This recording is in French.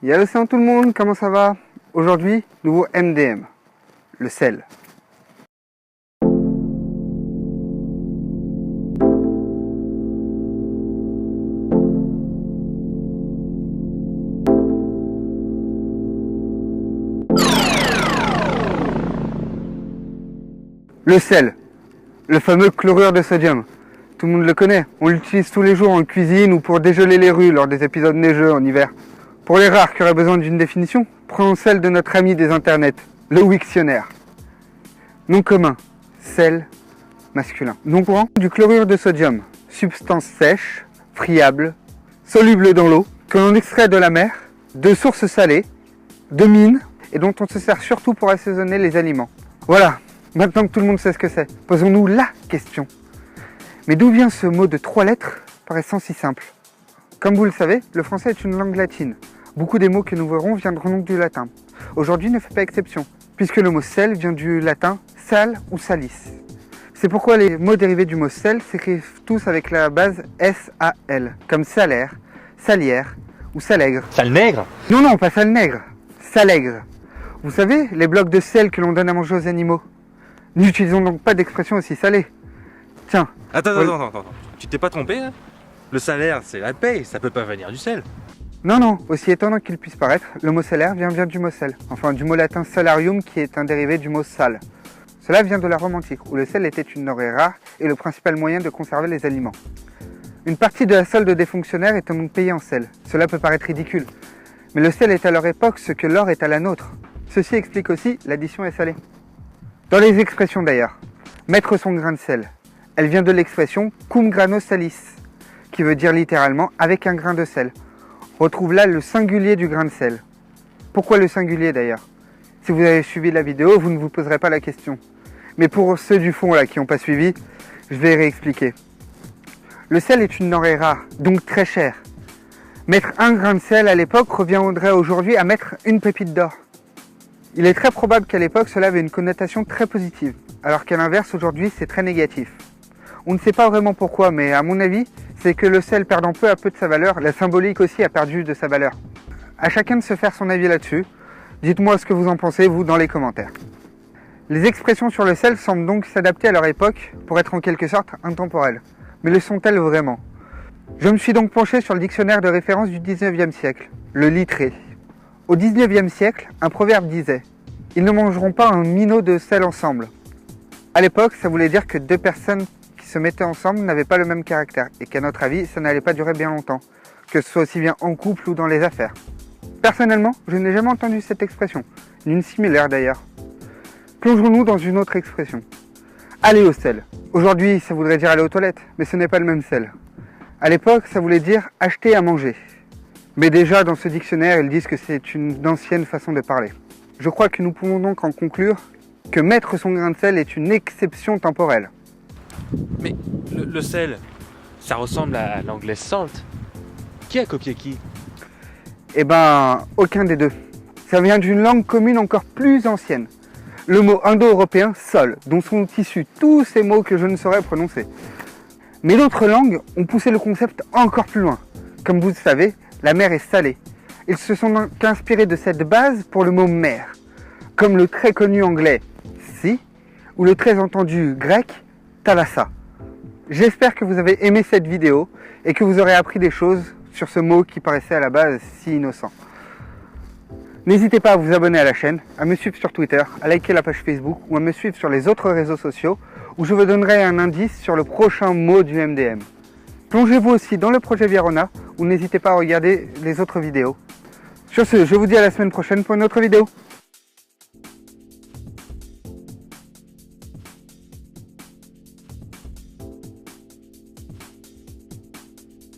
Yallo, salut tout le monde, comment ça va? Aujourd'hui, nouveau MDM, le sel. Le sel, le fameux chlorure de sodium. Tout le monde le connaît, on l'utilise tous les jours en cuisine ou pour dégeler les rues lors des épisodes neigeux en hiver. Pour les rares qui auraient besoin d'une définition, prenons celle de notre ami des internets, le Wiktionnaire. Nom commun, sel masculin. Nom courant, du chlorure de sodium, substance sèche, friable, soluble dans l'eau, que l'on extrait de la mer, de sources salées, de mines, et dont on se sert surtout pour assaisonner les aliments. Voilà, maintenant que tout le monde sait ce que c'est, posons-nous la question. Mais d'où vient ce mot de 3 lettres paraissant si simple? Comme vous le savez, le français est une langue latine. Beaucoup des mots que nous verrons viendront donc du latin. Aujourd'hui ne fait pas exception, puisque le mot sel vient du latin sal ou salis. C'est pourquoi les mots dérivés du mot sel s'écrivent tous avec la base S-A-L, comme salaire, salière ou salègre. Sale nègre? Non, pas sale nègre, salègre. Vous savez, les blocs de sel que l'on donne à manger aux animaux. N'utilisons donc pas d'expression aussi salée. Tiens. Attends. Tu t'es pas trompé là? Le salaire, c'est la paye, ça peut pas venir du sel. Non, aussi étonnant qu'il puisse paraître, le mot salaire vient bien du mot sel. Enfin, du mot latin salarium qui est un dérivé du mot sal. Cela vient de la Rome antique, où le sel était une denrée rare et le principal moyen de conserver les aliments. Une partie de la solde des fonctionnaires étant donc payée en sel. Cela peut paraître ridicule. Mais le sel est à leur époque ce que l'or est à la nôtre. Ceci explique aussi l'addition est salée. Dans les expressions d'ailleurs, mettre son grain de sel. Elle vient de l'expression cum grano salis, qui veut dire littéralement avec un grain de sel. On retrouve là le singulier du grain de sel. Pourquoi le singulier d'ailleurs? Si vous avez suivi la vidéo, vous ne vous poserez pas la question. Mais pour ceux du fond là qui n'ont pas suivi, je vais réexpliquer. Le sel est une denrée rare, donc très chère. Mettre un grain de sel à l'époque reviendrait aujourd'hui à mettre une pépite d'or. Il est très probable qu'à l'époque cela avait une connotation très positive, alors qu'à l'inverse aujourd'hui c'est très négatif. On ne sait pas vraiment pourquoi, mais à mon avis, c'est que le sel perdant peu à peu de sa valeur, la symbolique aussi a perdu de sa valeur. À chacun de se faire son avis là-dessus. Dites-moi ce que vous en pensez, vous, dans les commentaires. Les expressions sur le sel semblent donc s'adapter à leur époque pour être en quelque sorte intemporelles. Mais le sont-elles vraiment? Je me suis donc penché sur le dictionnaire de référence du 19e siècle, le Littré. Au 19e siècle, un proverbe disait « Ils ne mangeront pas un minot de sel ensemble ». À l'époque, ça voulait dire que deux personnes qui se mettaient ensemble n'avaient pas le même caractère et qu'à notre avis, ça n'allait pas durer bien longtemps, que ce soit aussi bien en couple ou dans les affaires. Personnellement, je n'ai jamais entendu cette expression, ni une similaire d'ailleurs. Plongeons-nous dans une autre expression. Aller au sel. Aujourd'hui, ça voudrait dire aller aux toilettes, mais ce n'est pas le même sel. À l'époque, ça voulait dire acheter à manger. Mais déjà, dans ce dictionnaire, ils disent que c'est une ancienne façon de parler. Je crois que nous pouvons donc en conclure que mettre son grain de sel est une exception temporelle. Mais le sel, ça ressemble à l'anglais salt. Qui a copié qui? Eh ben, aucun des deux. Ça vient d'une langue commune encore plus ancienne. Le mot indo-européen sol, dont sont issus tous ces mots que je ne saurais prononcer. Mais d'autres langues ont poussé le concept encore plus loin. Comme vous le savez, la mer est salée. Ils se sont donc inspirés de cette base pour le mot mer, comme le très connu anglais si ou le très entendu grec thalassa. J'espère que vous avez aimé cette vidéo et que vous aurez appris des choses sur ce mot qui paraissait à la base si innocent. N'hésitez pas à vous abonner à la chaîne, à me suivre sur Twitter, à liker la page Facebook ou à me suivre sur les autres réseaux sociaux où je vous donnerai un indice sur le prochain mot du MDM. Plongez-vous aussi dans le projet Virona ou n'hésitez pas à regarder les autres vidéos. Sur ce, je vous dis à la semaine prochaine pour une autre vidéo.